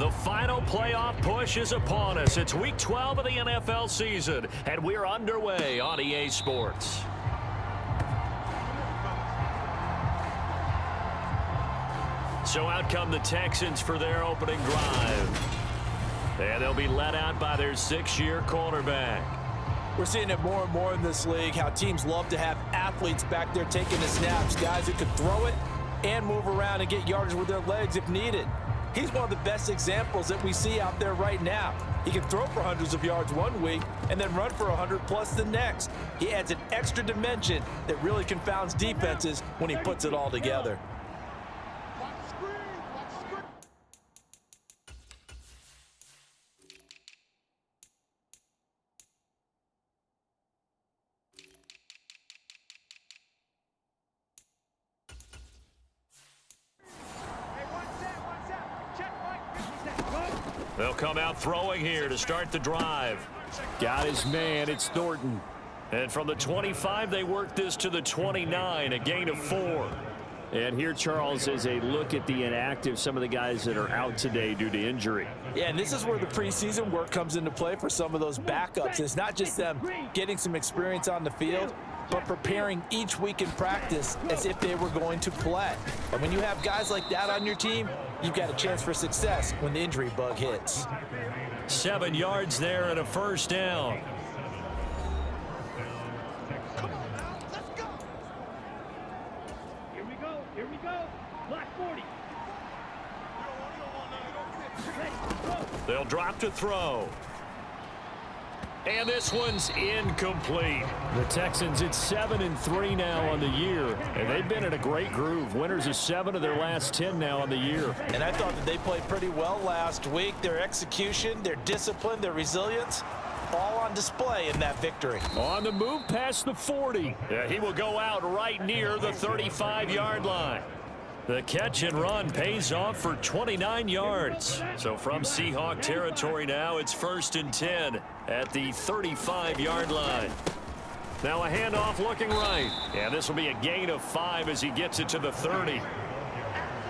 The final playoff push is upon us. It's Week 12 of the NFL season, and we're underway on EA Sports. So out come the Texans for their opening drive. And they'll be led out by their 6-year quarterback. We're seeing it more and more in this league, how teams love to have athletes back there taking the snaps, guys who can throw it and move around and get yardage with their legs if needed. He's one of the best examples that we see out there right now. He can throw for hundreds of yards one week and then run for 100+ the next. He adds an extra dimension that really confounds defenses when he puts it all together. They'll come out throwing here to start the drive. Got his man, it's Thornton. And from the 25, they work this to the 29, a gain of 4. And here, Charles, is a look at the inactive, some of the guys that are out today due to injury. Yeah, and this is where the preseason work comes into play for some of those backups. It's not just them getting some experience on the field, but preparing each week in practice as if they were going to play. And when you have guys like that on your team, you've got a chance for success when the injury bug hits. 7 yards there and a first down. Here we go. Black 40. They'll drop to throw. And this one's incomplete. The Texans, it's 7-3 now on the year, and they've been in a great groove. Winners of 7 of their last 10 now on the year. And I thought that they played pretty well last week. Their execution, their discipline, their resilience, all on display in that victory. On the move past the 40. Yeah, he will go out right near the 35-yard line. The catch and run pays off for 29 yards. So from Seahawk territory now, it's 1st and 10 at the 35-yard line. Now a handoff looking right. And this will be a gain of 5 as he gets it to the 30.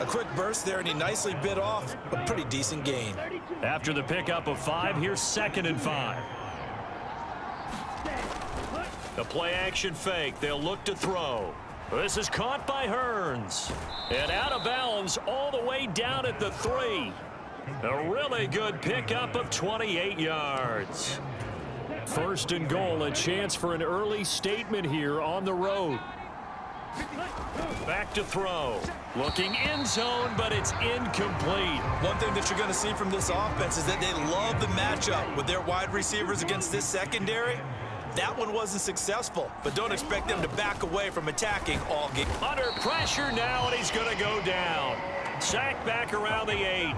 A quick burst there, and he nicely bit off a pretty decent gain. After the pickup of 5, here's 2nd and 5. The play action fake. They'll look to throw. This is caught by Hearns. And out of bounds all the way down at the 3. A really good pickup of 28 yards. 1st and goal, a chance for an early statement here on the road. Back to throw. Looking end zone, but it's incomplete. One thing that you're going to see from this offense is that they love the matchup with their wide receivers against this secondary. That one wasn't successful, but don't expect them to back away from attacking all game. Under pressure now, and he's going to go down. Sacked back around the 8.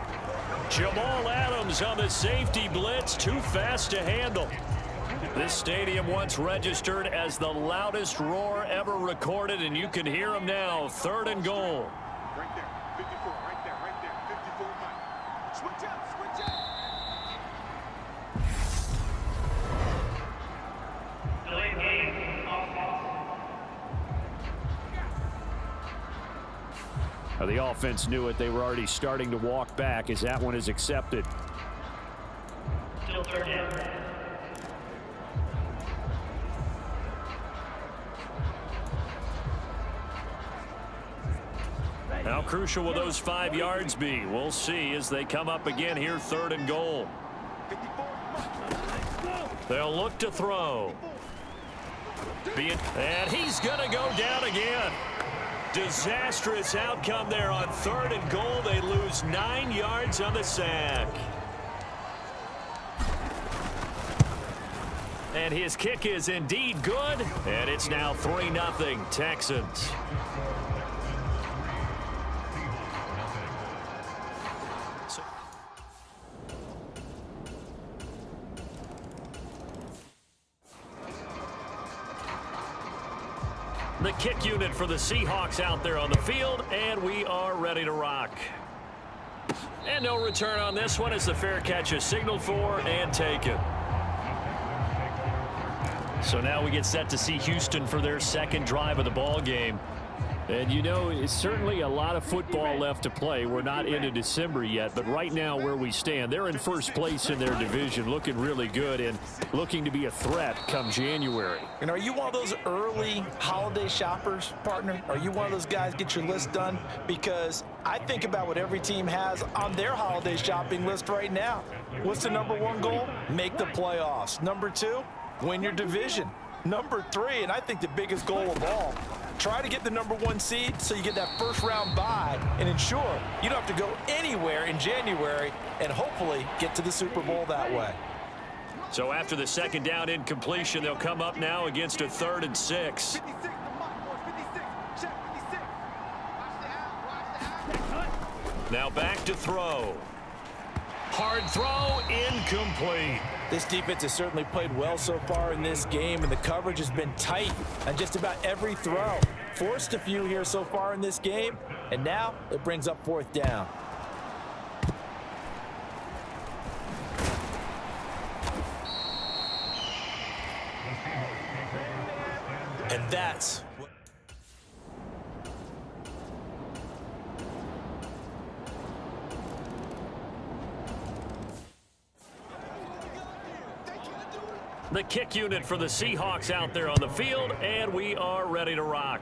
Jamal Adams on the safety blitz, too fast to handle. This stadium once registered as the loudest roar ever recorded, and you can hear him now. 3rd and goal. Right there, 54, right there, 54 Mike. Switch out, switch out. The offense knew it. They were already starting to walk back as that one is accepted. Still 3rd down. How crucial will those 5 yards be? We'll see as they come up again here, 3rd and goal. They'll look to throw. And he's going to go down again. Disastrous outcome there on 3rd and goal. They lose 9 yards on the sack. And his kick is indeed good. And it's now 3-0 Texans. The kick unit for the Seahawks out there on the field, and we are ready to rock. And no return on this one as the fair catch is signaled for and taken. So now we get set to see Houston for their 2nd drive of the ball game. And you know, it's certainly a lot of football left to play. We're not into December yet, but right now where we stand, they're in first place in their division, looking really good and looking to be a threat come January. And are you one of those early holiday shoppers, partner? Are you one of those guys get your list done? Because I think about what every team has on their holiday shopping list right now. What's the #1 goal? Make the playoffs. #2, win your division. #3, and I think the biggest goal of all, try to get the #1 seed so you get that first round bye and ensure you don't have to go anywhere in January and hopefully get to the Super Bowl that way. So after the second down incompletion, they'll come up now against a 3rd and 6. 56, the mark, boys, 56. Check 56. Watch the out. Now back to throw. Hard throw, incomplete. This defense has certainly played well so far in this game, and the coverage has been tight on just about every throw. Forced a few here so far in this game, and now it brings up 4th down. And that's what... The kick unit for the Seahawks out there on the field, and we are ready to rock.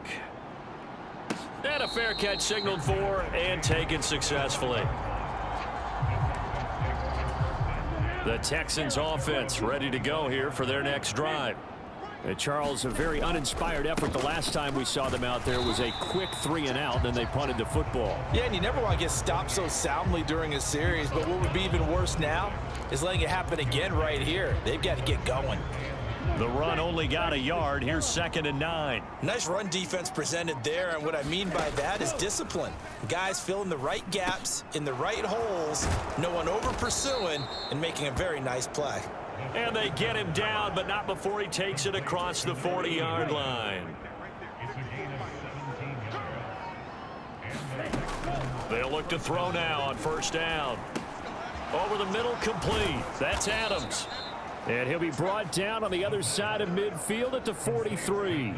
And a fair catch signaled for and taken successfully. The Texans offense ready to go here for their next drive. And Charles, a very uninspired effort. The last time we saw them out there was a quick 3 and out, then they punted the football. Yeah, and you never want to get stopped so soundly during a series, but what would be even worse now is letting it happen again right here. They've got to get going. The run only got a yard. Here's 2nd and 9. Nice run defense presented there, and what I mean by that is discipline. Guys filling the right gaps in the right holes, no one over pursuing, and making a very nice play. And they get him down, but not before he takes it across the 40-yard line. They'll look to throw now on 1st down. Over the middle, complete. That's Adams. And he'll be brought down on the other side of midfield at the 43.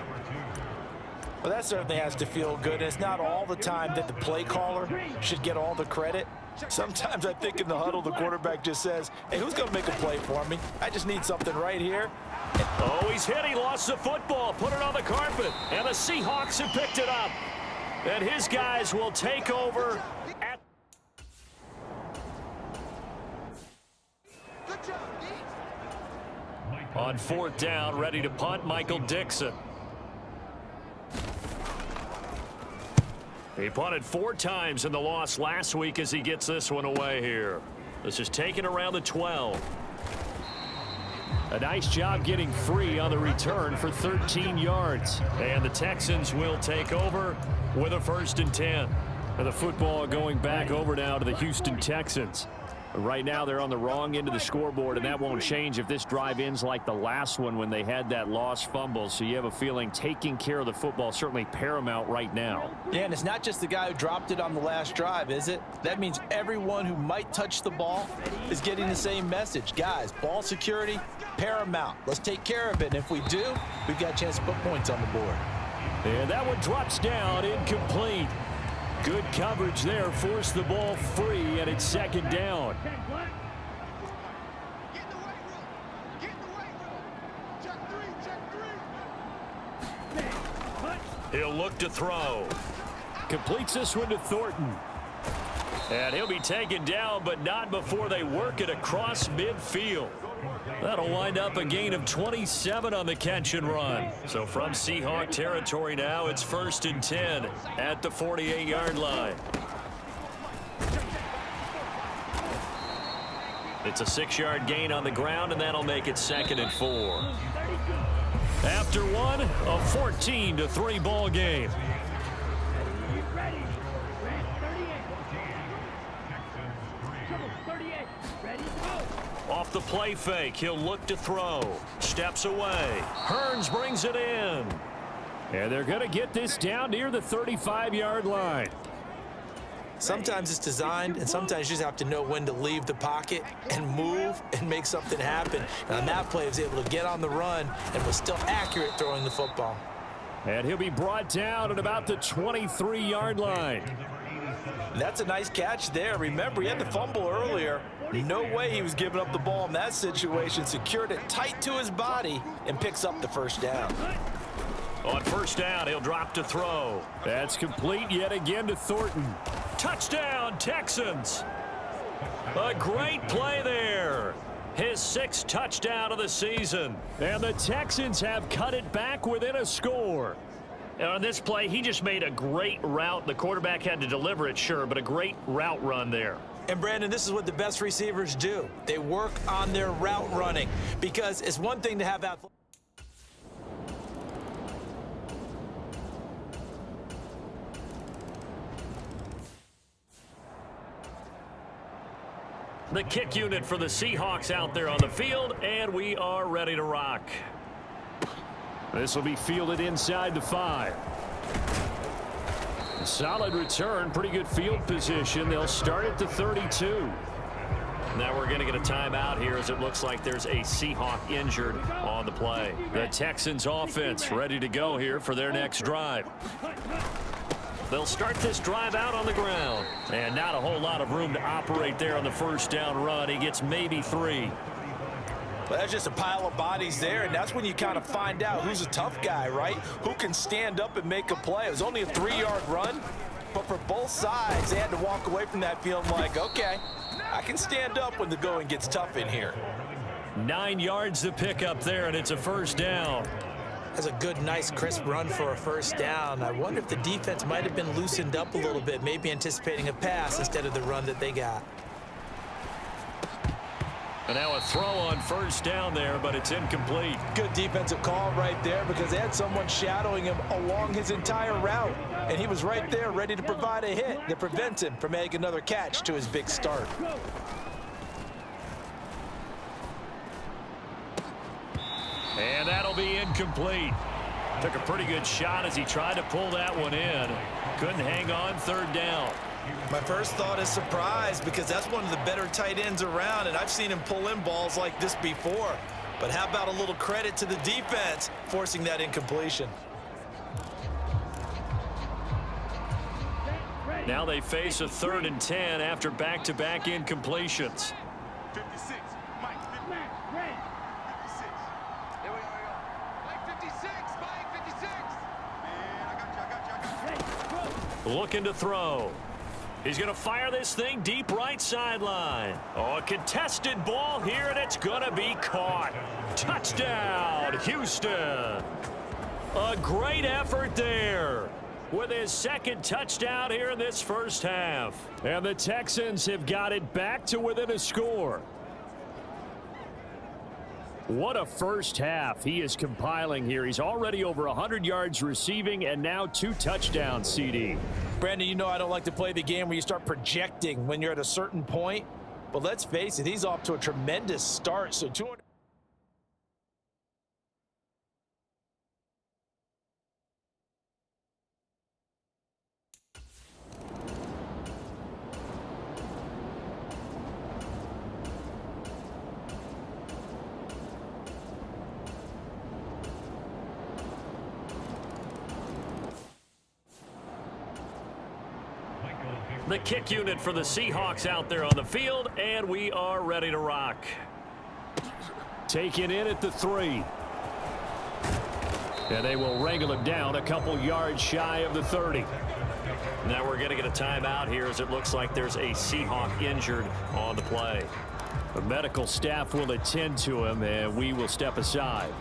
Well, that certainly has to feel good. It's not all the time that the play caller should get all the credit. Sometimes I think in the huddle, the quarterback just says, hey, who's going to make a play for me? I just need something right here. Oh, he's hit. He lost the football. Put it on the carpet. And the Seahawks have picked it up. And his guys will take over at... On 4th down, ready to punt, Michael Dixon. He punted 4 times in the loss last week as he gets this one away here. This is taken around the 12. A nice job getting free on the return for 13 yards. And the Texans will take over with a 1st and 10. And the football going back over now to the Houston Texans. Right now they're on the wrong end of the scoreboard, and that won't change if this drive ends like the last one when they had that lost fumble. So you have a feeling taking care of the football certainly paramount right now. Yeah, and it's not just the guy who dropped it on the last drive, is it? That means everyone who might touch the ball is getting the same message. Guys, ball security, paramount. Let's take care of it, and if we do, we've got a chance to put points on the board. And that one drops down, incomplete. Good coverage there, forced the ball free, and it's 2nd down. Get in the weight room. Get in the weight room. Check 3. He'll look to throw. Completes this one to Thornton. And he'll be taken down, but not before they work it across midfield. That'll wind up a gain of 27 on the catch and run. So from Seahawk territory now, it's 1st and 10 at the 48-yard line. It's a 6-yard gain on the ground, and that'll make it 2nd and 4. After one, a 14-3 ball game. Off the play fake, he'll look to throw. Steps away. Hearns brings it in. And they're going to get this down near the 35-yard line. Sometimes it's designed, and sometimes you just have to know when to leave the pocket and move and make something happen. And on that play, he was able to get on the run and was still accurate throwing the football. And he'll be brought down at about the 23-yard line. That's a nice catch there. Remember, he had the fumble earlier. No way he was giving up the ball in that situation. Secured it tight to his body and picks up the first down. On first down, he'll drop to throw. That's complete yet again to Thornton. Touchdown, Texans. A great play there. His 6th touchdown of the season. And the Texans have cut it back within a score. And on this play, he just made a great route. The quarterback had to deliver it, sure, but a great route run there. And, Brandon, this is what the best receivers do. They work on their route running because it's one thing to have athletic. The kick unit for the Seahawks out there on the field, and we are ready to rock. This will be fielded inside the 5. Solid return, pretty good field position. They'll start at the 32. Now we're going to get a timeout here as it looks like there's a Seahawk injured on the play. The Texans offense ready to go here for their next drive. They'll start this drive out on the ground. And not a whole lot of room to operate there on the first down run. He gets maybe 3. Well, that's just a pile of bodies there, and that's when you kind of find out who's a tough guy, right? Who can stand up and make a play. It was only a 3-yard run, but for both sides, they had to walk away from that feeling like, okay, I can stand up when the going gets tough in here. 9 yards to pick up there, and it's a first down. That's a good, nice, crisp run for a first down. I wonder if the defense might have been loosened up a little bit, maybe anticipating a pass instead of the run that they got. And now a throw on first down there, but it's incomplete. Good defensive call right there because they had someone shadowing him along his entire route. And he was right there ready to provide a hit that prevents him from making another catch to his big start. And that'll be incomplete. Took a pretty good shot as he tried to pull that one in. Couldn't hang on third down. My first thought is surprise because that's one of the better tight ends around, and I've seen him pull in balls like this before. But how about a little credit to the defense forcing that incompletion? Now they face a 3rd and 10 after back-to-back incompletions. 56. Mike, 50. 56. Here we go. Mike, 56. Mike, 56. Man, I got you. Looking to throw. He's going to fire this thing deep right sideline. Oh, a contested ball here, and it's going to be caught. Touchdown, Houston. A great effort there with his 2nd touchdown here in this first half. And the Texans have got it back to within a score. What a first half he is compiling here. He's already over 100 yards receiving and now 2 touchdowns, CD. Brandon, you know I don't like to play the game where you start projecting when you're at a certain point. But let's face it, he's off to a tremendous start. So 200. The kick unit for the Seahawks out there on the field, and we are ready to rock. Taken in at the 3. And they will wrangle him down a couple yards shy of the 30. Now we're going to get a timeout here as it looks like there's a Seahawk injured on the play. The medical staff will attend to him, and we will step aside.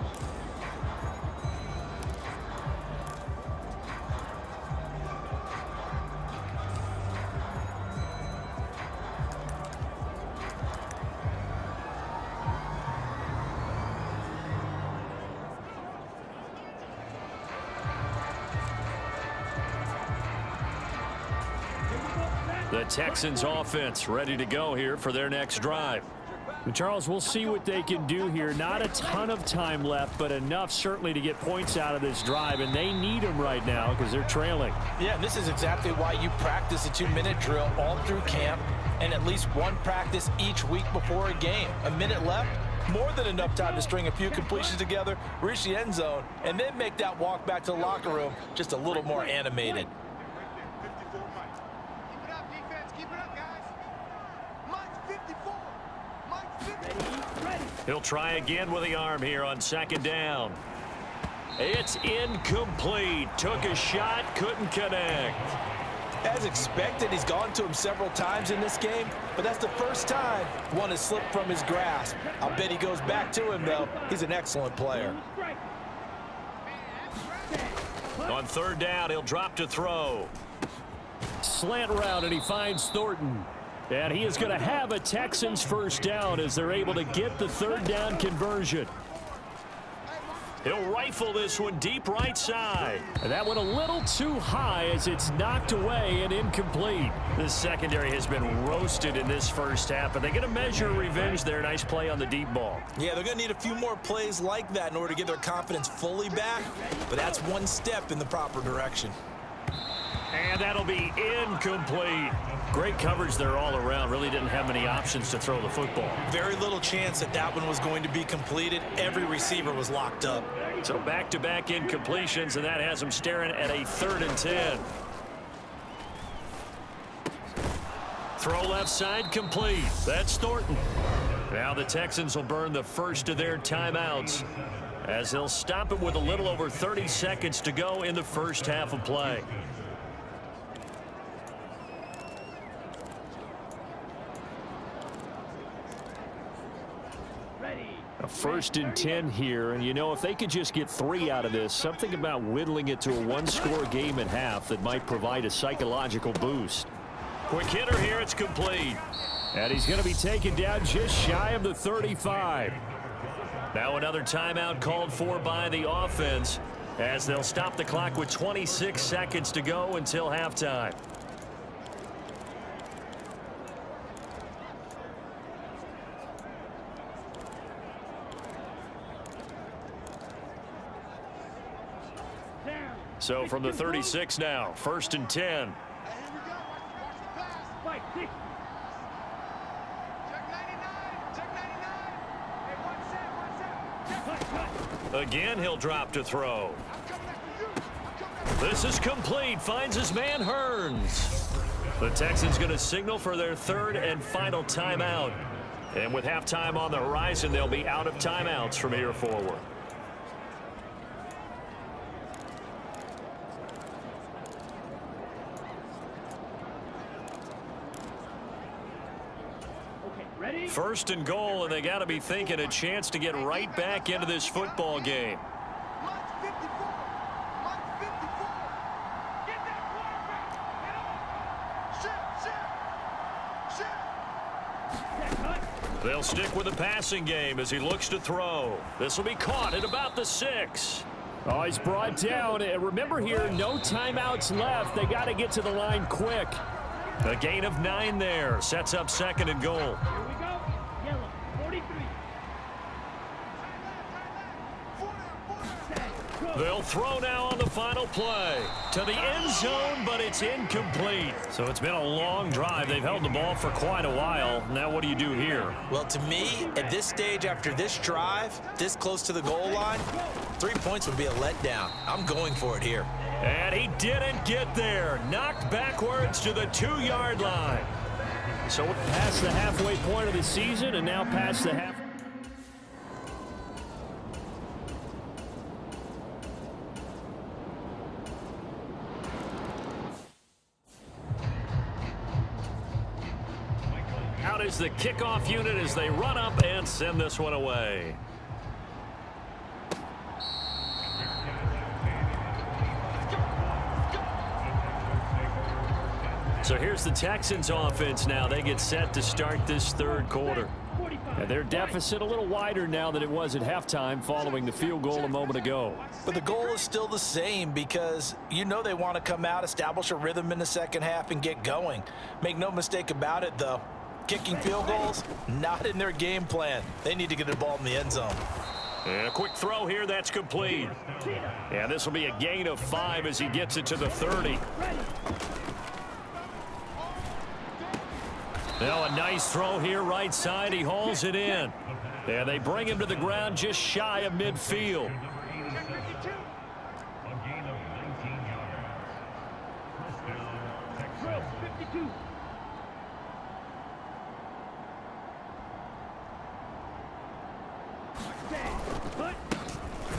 The Texans offense ready to go here for their next drive. Charles, we'll see what they can do here. Not a ton of time left, but enough certainly to get points out of this drive, and they need them right now because they're trailing. Yeah, and this is exactly why you practice a 2-minute drill all through camp and at least one practice each week before a game. A minute left, More than enough time to string a few completions together, reach the end zone, and then make that walk back to the locker room just a little more animated. Keep it up, defense. Keep it up, guys. Mine's 54. Mine's 50. He'll try again with the arm here on second down. It's incomplete. Took a shot, couldn't connect. As expected, he's gone to him several times in this game, but that's the first time one has slipped from his grasp. I'll bet he goes back to him, though. He's an excellent player. On third down, he'll drop to throw. Slant route, and he finds Thornton. And he is going to have a Texans first down as they're able to get the third down conversion. He'll rifle this one deep right side. And that went a little too high as it's knocked away and incomplete. The secondary has been roasted in this first half, but they're going to measure revenge there. Nice play on the deep ball. Yeah, they're going to need a few more plays like that in order to get their confidence fully back, but that's one step in the proper direction. And that'll be incomplete. Great coverage there all around. Really didn't have many options to throw the football. Very little chance that that one was going to be completed. Every receiver was locked up. So back-to-back incompletions, and that has them staring at a 3rd and 10. Throw left side complete. That's Thornton. Now the Texans will burn the first of their timeouts as they'll stop it with a little over 30 seconds to go in the first half of play. A 1st and 10 here, and you know, if they could just get 3 out of this, something about whittling it to a one-score game at half that might provide a psychological boost. Quick hitter here, it's complete. And he's going to be taken down just shy of the 35. Now another timeout called for by the offense as they'll stop the clock with 26 seconds to go until halftime. So from the 36 now, 1st and 10. Hey, here we go. Watch the pass. Fight, six. Check 99. Check 99. Hey, one set. Check. Again, he'll drop to throw. I'm coming after you. I'm coming after you. This is complete. Finds his man Hearns. The Texans going to signal for their 3rd and final timeout. And with halftime on the horizon, they'll be out of timeouts from here forward. Ready? 1st and goal, and they got to be thinking a chance to get right back into this football game. Mine's 54. Mine's 54. Get that quarterback. Get Shit. That cut. They'll stick with the passing game as he looks to throw. This will be caught at about the 6. Oh, he's brought down. And remember here, no timeouts left. They got to get to the line quick. A gain of 9 there. Sets up 2nd and goal. Here we go. Yellow, 43. They'll throw now on the final play. To the end zone, but it's incomplete. So it's been a long drive. They've held the ball for quite a while. Now what do you do here? Well, to me, at this stage after this drive, this close to the goal line, 3 points would be a letdown. I'm going for it here. And he didn't get there. Knocked backwards to the 2-yard line. So past the halfway point of the season and now past the half. Out is the kickoff unit as they run up and send this one away. So here's the Texans offense now. They get set to start this 3rd quarter. And their deficit a little wider now than it was at halftime following the field goal a moment ago. But the goal is still the same because you know they want to come out, establish a rhythm in the second half, and get going. Make no mistake about it, though. Kicking field goals, not in their game plan. They need to get the ball in the end zone. And a quick throw here, that's complete. And this will be a gain of 5 as he gets it to the 30. Now a nice throw here right side. He hauls it in. And they bring him to the ground just shy of midfield. Check 52. Drill 52.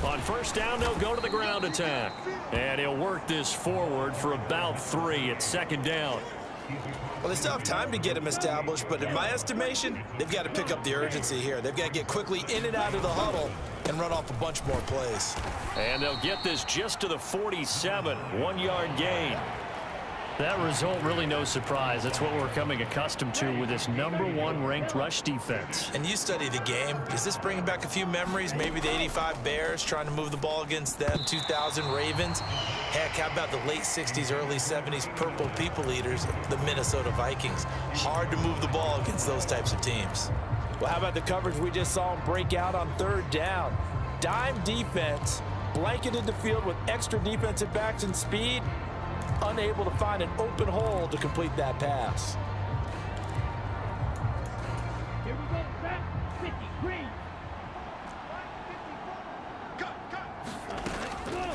On first down, they'll go to the ground attack. And he'll work this forward for about 3 at second down. Well, they still have time to get him established, but in my estimation, they've got to pick up the urgency here. They've got to get quickly in and out of the huddle and run off a bunch more plays. And they'll get this just to the 47, 1-yard gain. That result, really no surprise. That's what we're coming accustomed to with this #1 ranked rush defense. And you study the game. Is this bringing back a few memories? Maybe the 85 Bears trying to move the ball against them, 2000 Ravens. Heck, how about the late 60s, early 70s Purple People Eaters, the Minnesota Vikings? Hard to move the ball against those types of teams. Well, how about the coverage we just saw him break out on third down? Dime defense, blanketed the field with extra defensive backs and speed, unable to find an open hole to complete that pass. Here we go, set, 50, green.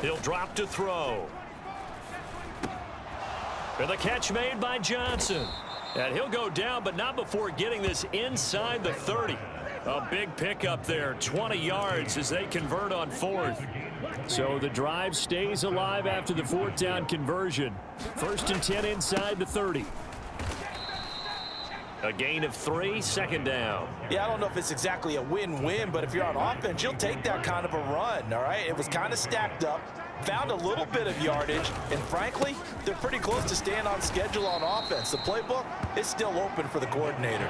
He'll drop to throw. And the catch made by Johnson. And he'll go down, but not before getting this inside the 30. A big pickup there, 20 yards as they convert on 4th. So the drive stays alive after the 4th down conversion. 1st and 10 inside the 30. A gain of 3, second down. Yeah, I don't know if it's exactly a win-win, but if you're on offense, you'll take that kind of a run, all right? It was kind of stacked up, found a little bit of yardage, and frankly, they're pretty close to staying on schedule on offense. The playbook is still open for the coordinator.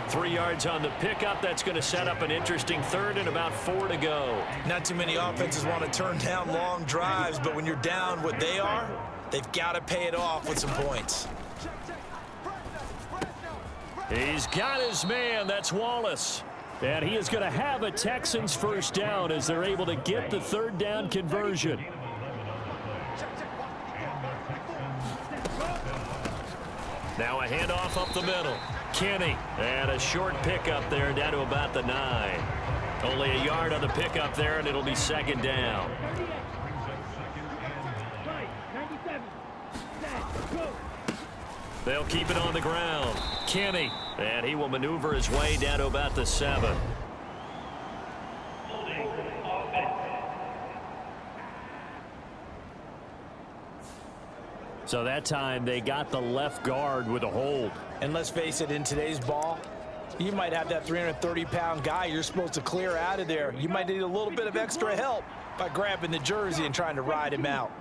3 yards on the pickup. That's going to set up an interesting 3rd and about 4 to go. Not too many offenses want to turn down long drives, but when you're down what they are, they've got to pay it off with some points. He's got his man. That's Wallace. And he is going to have a Texans first down as they're able to get the 3rd down conversion. Now a handoff up the middle. Kenny. And a short pickup there down to about the 9. Only a yard on the pickup there, and it'll be second down. 97, set, go. They'll keep it on the ground. Kenny. And he will maneuver his way down to about the 7. So that time they got the left guard with a hold. And let's face it, in today's ball, you might have that 330-pound guy you're supposed to clear out of there. You might need a little bit of extra help by grabbing the jersey and trying to ride him out.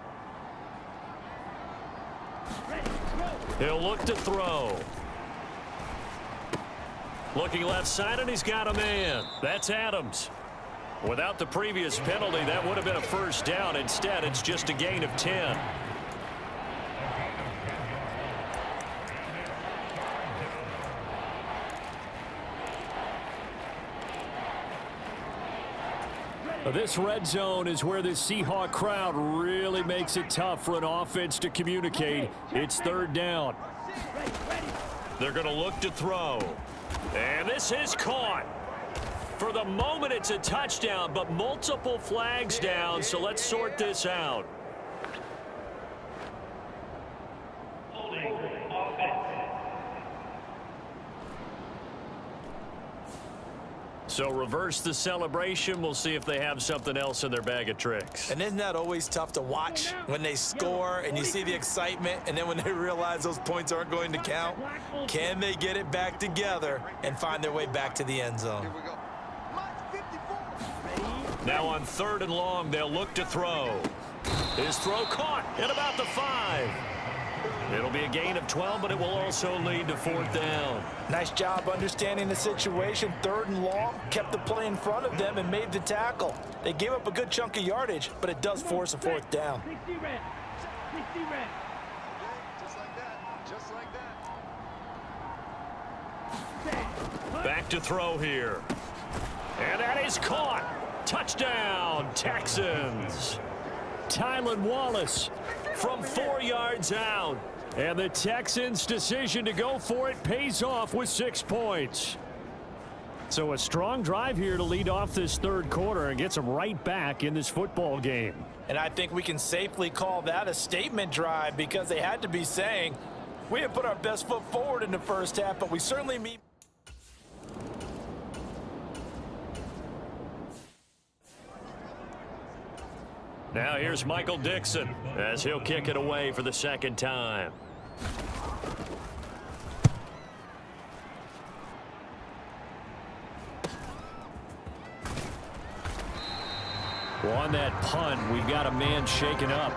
He'll look to throw. Looking left side, and he's got a man. That's Adams. Without the previous penalty, that would have been a first down. Instead, it's just a gain of 10. This red zone is where the Seahawk crowd really makes it tough for an offense to communicate. It's 3rd down. They're going to look to throw. And this is caught. For the moment, it's a touchdown, but multiple flags down, so let's sort this out. So reverse the celebration. We'll see if they have something else in their bag of tricks. And isn't that always tough to watch when they score and you see the excitement, and then when they realize those points aren't going to count? Can they get it back together and find their way back to the end zone? Here we go. March 54. Now on 3rd and long, they'll look to throw. His throw caught at about the 5. It'll be a gain of 12, but it will also lead to 4th down. Nice job understanding the situation. 3rd and long, kept the play in front of them and made the tackle. They gave up a good chunk of yardage, but it does force a 4th down. 60 red. 60 red. Just like that. Just like that. Back to throw here. And that is caught. Touchdown, Texans. Tylan Wallace from 4 yards out. And the Texans' decision to go for it pays off with 6 points. So a strong drive here to lead off this third quarter and gets them right back in this football game. And I think we can safely call that a statement drive because they had to be saying, we didn't put our best foot forward in the first half, but we certainly meet. Now here's Michael Dixon as he'll kick it away for the second time. Well, on that punt, we've got a man shaken up.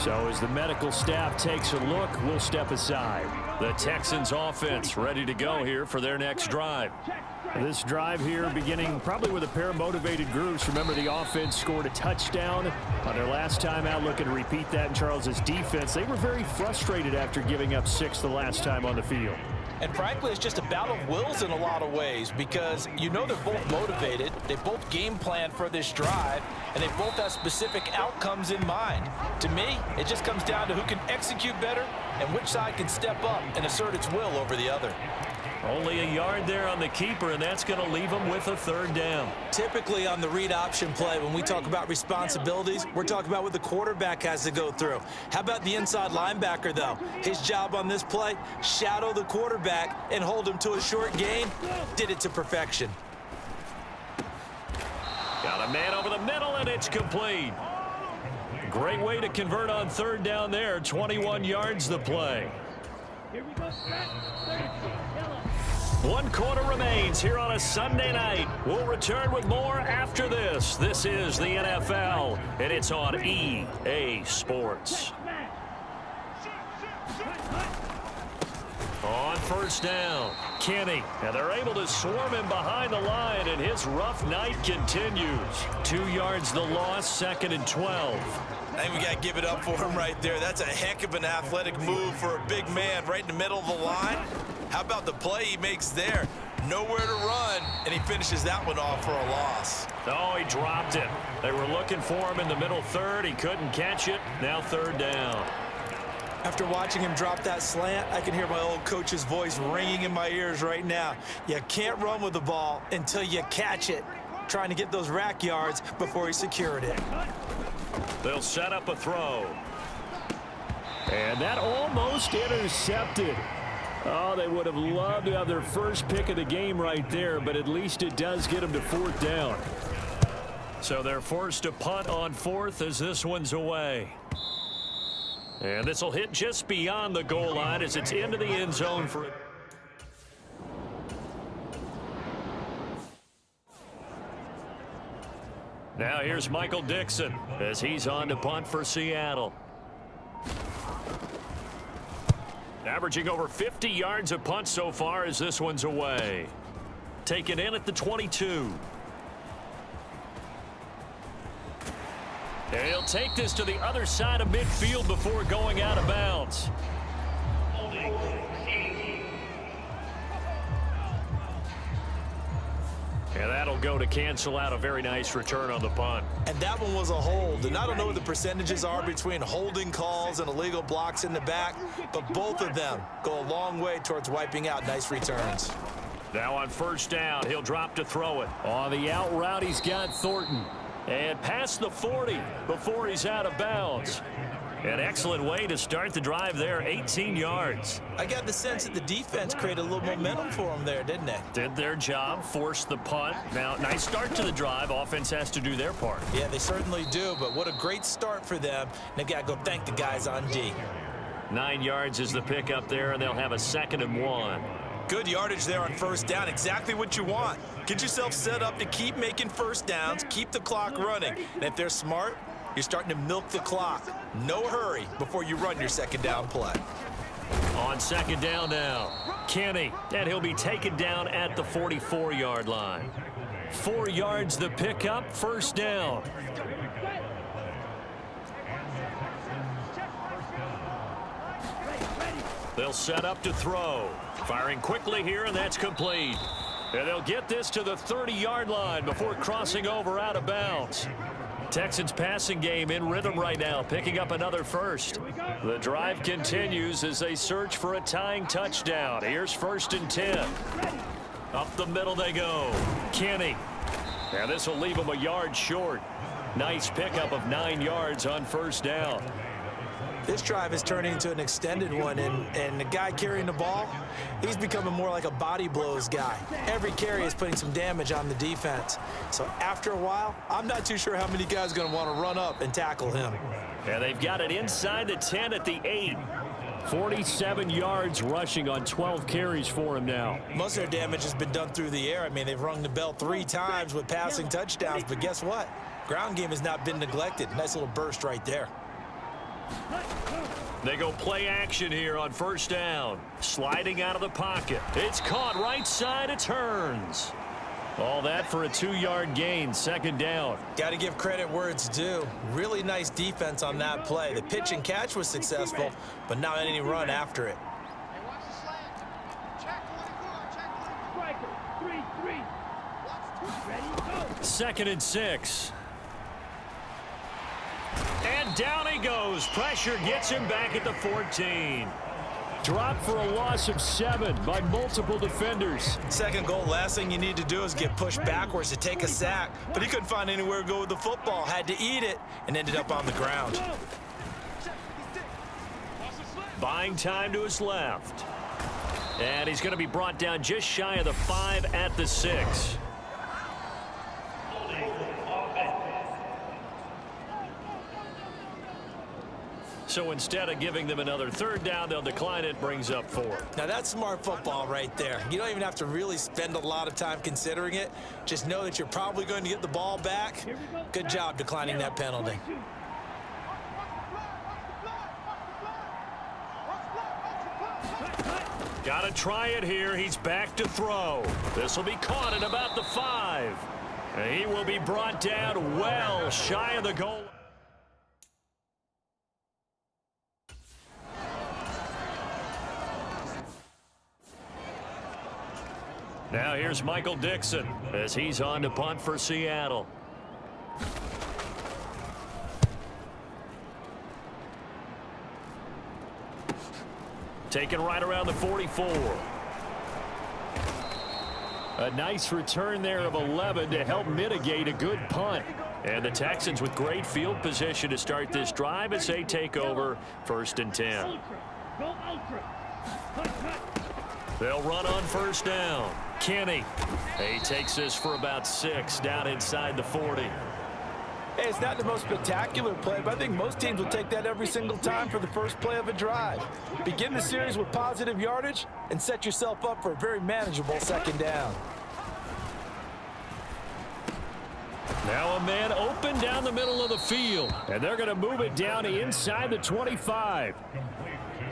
So as the medical staff takes a look, we'll step aside. The Texans offense ready to go here for their next drive. This drive here beginning probably with a pair of motivated groups. Remember, the offense scored a touchdown on their last time out. Looking to repeat that in Charles's defense. They were very frustrated after giving up 6 the last time on the field. And frankly, it's just a battle of wills in a lot of ways because you know they're both motivated. They both game plan for this drive, and they both have specific outcomes in mind. To me, it just comes down to who can execute better and which side can step up and assert its will over the other. Only a yard there on the keeper, and that's going to leave them with a third down. Typically on the read option play, when we talk about responsibilities, we're talking about what the quarterback has to go through. How about the inside linebacker, though? His job on this play, shadow the quarterback and hold him to a short gain. Did it to perfection. Got a man over the middle, and it's complete. Great way to convert on third down there. 21 yards the play. Here we go, set, 36, yellow. 1 quarter remains here on a Sunday night. We'll return with more after this. This is the NFL, and it's on EA Sports. On first down, Kenny, and they're able to swarm him behind the line, and his rough night continues. 2 yards the loss, 2nd and 12. I think we got to give it up for him right there. That's a heck of an athletic move for a big man right in the middle of the line. How about the play he makes there? Nowhere to run, and he finishes that one off for a loss. Oh, he dropped it. They were looking for him in the middle third. He couldn't catch it. Now third down. After watching him drop that slant, I can hear my old coach's voice ringing in my ears right now. You can't run with the ball until you catch it. Trying to get those rack yards before he secured it. They'll set up a throw. And that almost intercepted. Oh, they would have loved to have their first pick of the game right there, but at least it does get them to 4th down. So they're forced to punt on 4th as this one's away. And this will hit just beyond the goal line as it's into the end zone for it. Now here's Michael Dixon as he's on to punt for Seattle. Averaging over 50 yards a punt so far as this one's away. Taken in at the 22. And he'll take this to the other side of midfield before going out of bounds. And that'll go to cancel out a very nice return on the punt. And that one was a hold. And I don't know what the percentages are between holding calls and illegal blocks in the back, but both of them go a long way towards wiping out nice returns. Now on first down, he'll drop to throw it. On the out route, he's got Thornton. And past the 40 before he's out of bounds. An excellent way to start the drive there, 18 yards. I got the sense that the defense created a little momentum for them there, didn't they? Did their job, forced the punt. Now, nice start to the drive. Offense has to do their part. Yeah, they certainly do, but what a great start for them. They got to go thank the guys on D. 9 yards is the pickup there, and they'll have a 2nd and 1. Good yardage there on first down. Exactly what you want. Get yourself set up to keep making first downs, keep the clock running. And if they're smart, you're starting to milk the clock. No hurry before you run your second down play. On 2nd down now, Kenny, and he'll be taken down at the 44-yard line. 4 yards the pickup, first down. They'll set up to throw. Firing quickly here, and that's complete. And they'll get this to the 30-yard line before crossing over out of bounds. Texans passing game in rhythm right now, picking up another first. The drive continues as they search for a tying touchdown. Here's 1st and 10. Up the middle they go. Kenny. Now this will leave him a yard short. Nice pickup of 9 yards on first down. This drive is turning into an extended one, and the guy carrying the ball, he's becoming more like a body blows guy. Every carry is putting some damage on the defense. So after a while, I'm not too sure how many guys are going to want to run up and tackle him. And they've got it inside the 10 at the 8. 47 yards rushing on 12 carries for him now. Most of their damage has been done through the air. I mean, they've rung the bell 3 times with passing touchdowns, but guess what? Ground game has not been neglected. Nice little burst right there. They go play action here on first down. Sliding out of the pocket. It's caught right side. It turns. All that for a 2-yard gain. Second down. Got to give credit where it's due. Really nice defense on that play. The pitch and catch was successful, but not any run after it. Hey, watch the slant. Check 24, check 24. Striker, 3-3. Watch 2. Second and 6. And down he goes. Pressure gets him back at the 14. Dropped for a loss of 7 by multiple defenders. Second goal, last thing you need to do is get pushed backwards to take a sack, but he couldn't find anywhere to go with the football, had to eat it, and ended up on the ground. Buying time to his left. And he's going to be brought down just shy of the 5 at the 6. So instead of giving them another third down, they'll decline it, brings up 4. Now that's smart football right there. You don't even have to really spend a lot of time considering it. Just know that you're probably going to get the ball back. Good job declining that penalty. Got to try it here. He's back to throw. This will be caught at about the 5. And he will be brought down well shy of the goal. Now here's Michael Dixon as he's on to punt for Seattle. Taken right around the 44. A nice return there of 11 to help mitigate a good punt. And the Texans with great field position to start this drive as they take over first and 10. Ultra. Go ultra. Cut. They'll run on first down. Kenny. He takes this for about 6 down inside the 40. Hey, it's not the most spectacular play, but I think most teams will take that every single time for the first play of a drive. Begin the series with positive yardage and set yourself up for a very manageable second down. Now a man open down the middle of the field, and they're going to move it down to inside the 25.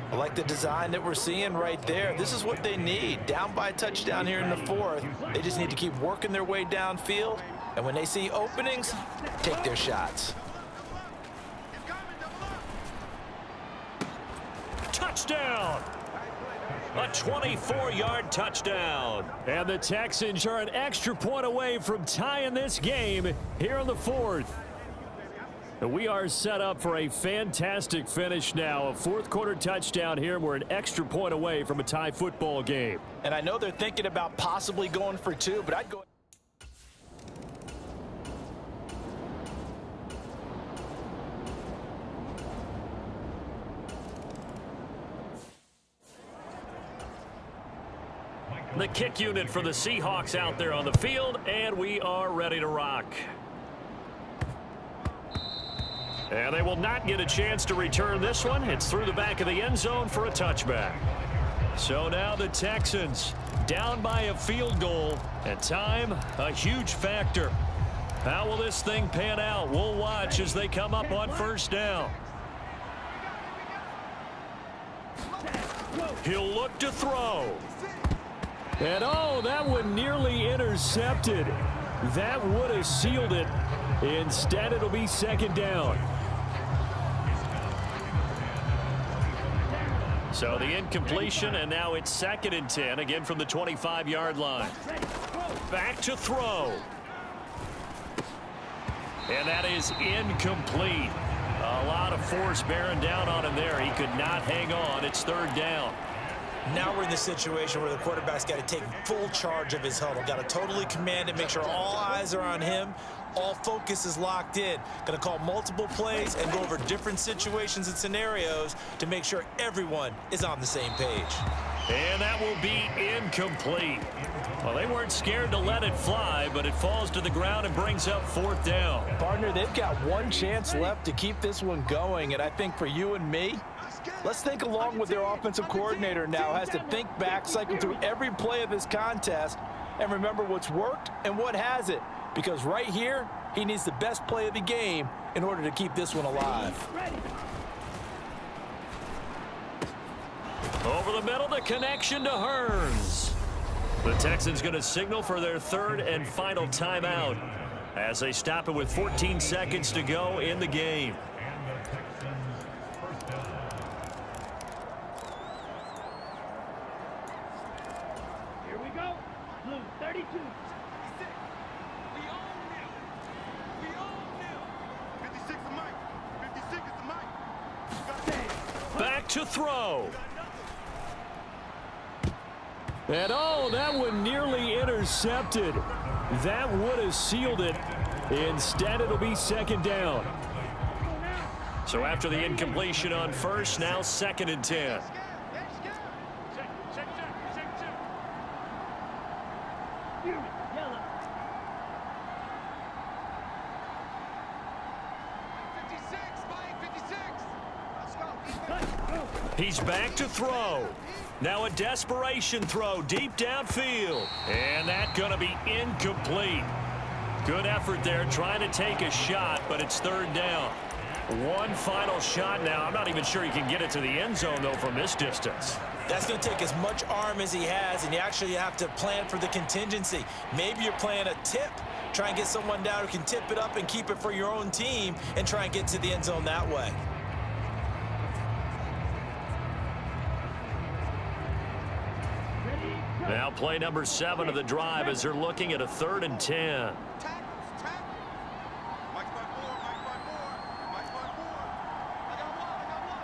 I like the design that we're seeing right there. This is what they need. Down by a touchdown here in the 4th. They just need to keep working their way downfield. And when they see openings, take their shots. Touchdown! A 24-yard touchdown. And the Texans are an extra point away from tying this game here in the 4th. We are set up for a fantastic finish now. A 4th quarter touchdown here. We're an extra point away from a tie football game. And I know they're thinking about possibly going for 2, but I'd go. The kick unit for the Seahawks out there on the field, and we are ready to rock. And they will not get a chance to return this one. It's through the back of the end zone for a touchback. So now the Texans down by a field goal, and time a huge factor. How will this thing pan out? We'll watch as they come up on first down. He'll look to throw. And oh, that one nearly intercepted. That would have sealed it. Instead, it'll be second down. So the incompletion, and now it's second and 10, again from the 25-yard line. Back to throw. And that is incomplete. A lot of force bearing down on him there. He could not hang on. It's third down. Now we're in the situation where the quarterback's got to take full charge of his huddle. Got to totally command it, make sure all eyes are on him. All focus is locked in. Going to call multiple plays and go over different situations and scenarios to make sure everyone is on the same page. And that will be incomplete. Well, they weren't scared to let it fly, but it falls to the ground and brings up 4th down. Partner, they've got one chance left to keep this one going, and I think for you and me, let's think along with their offensive coordinator now. Has to think back, cycle through every play of this contest, and remember what's worked and what hasn't. Because right here, he needs the best play of the game in order to keep this one alive. Over the middle, the connection to Hearns. The Texans going to signal for their 3rd and final timeout as they stop it with 14 seconds to go in the game. Here we go. Blue 32. We own them. We own them. 56 is Mike. 56 is the Mike. Back to throw. And oh, that one nearly intercepted. That would have sealed it. Instead, it'll be 2nd down. So after the incompletion on 1st, now 2nd and 10. Yellow. 56, Mike, 56. Let's go. He's back to throw. Now a desperation throw deep downfield. And that's going to be incomplete. Good effort there trying to take a shot, but it's 3rd down. One final shot now. I'm not even sure he can get it to the end zone, though, from this distance. That's going to take as much arm as he has, and you actually have to plan for the contingency. Maybe you're playing a tip. Try and get someone down who can tip it up and keep it for your own team and try and get to the end zone that way. Now play number 7 of the drive as they're looking at a 3rd and 10. Tackles, tackles. Mike's by 4, Mike's by 4. Mike's by 4. I got 1, I got 1.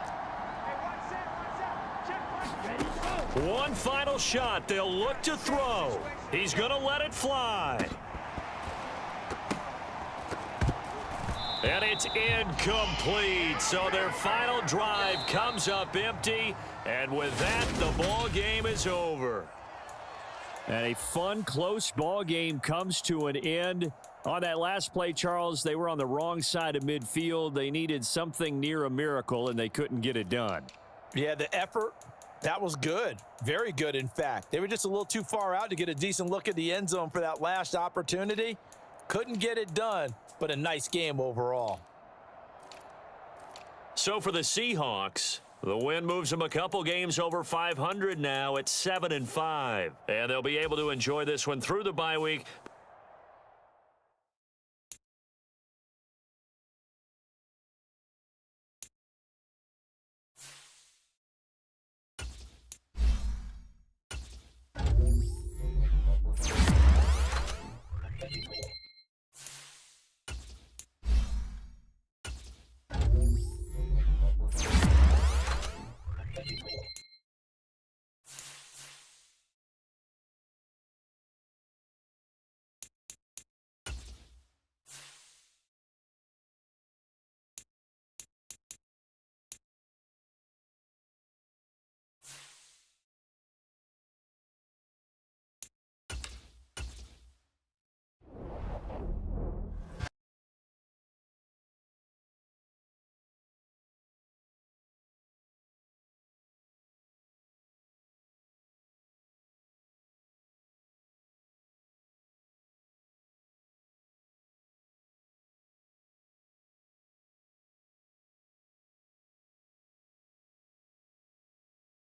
Hey, watch out, check, Mike. Ready, go. One final shot. They'll look to throw. He's going to let it fly. And it's incomplete. So their final drive comes up empty. And with that, the ball game is over. And a fun, close ball game comes to an end. On that last play, Charles, they were on the wrong side of midfield. They needed something near a miracle, and they couldn't get it done. Yeah, the effort, that was good. Very good, in fact. They were just a little too far out to get a decent look at the end zone for that last opportunity. Couldn't get it done, but a nice game overall. So for the Seahawks, the win moves them a couple games over 500 now at 7-5. And they'll be able to enjoy this one through the bye week.